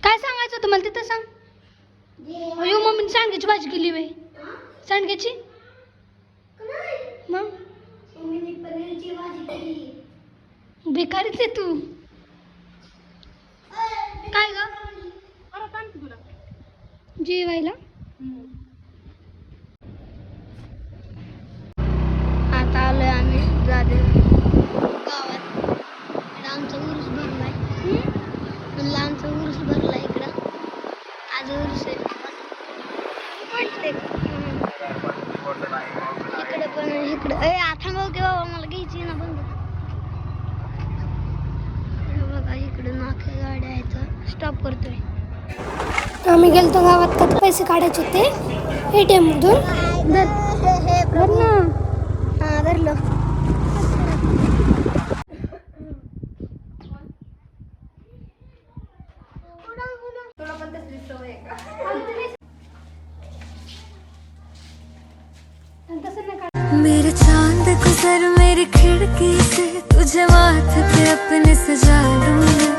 काय सांगायचं होतं मला तिथं सांग. अयो मम्मीने सांडग्याची भाजी केली बाई. सांडग्याची मग बेकारीच आहे तू. काय ग जेवायला. आता आलोय आम्ही गावात. आमचा उरूस भरलाय. म्हणलं आमचा उरूस भरलाय इकडं. आज उरूस आहे इकडे पण. इकडं आता मग बाबा मला घ्यायची ना बंद. बघा इकडे नाख्या गाड्या आहेत. स्टॉप करतोय. आम्ही गेलतो गावात का पैसे काढायचे होते ATM मधून. धर ना. हा धरलं. मेरे चांद गुजर मेरी खिड़की से तुझे माथे पे अपने सजा लूं.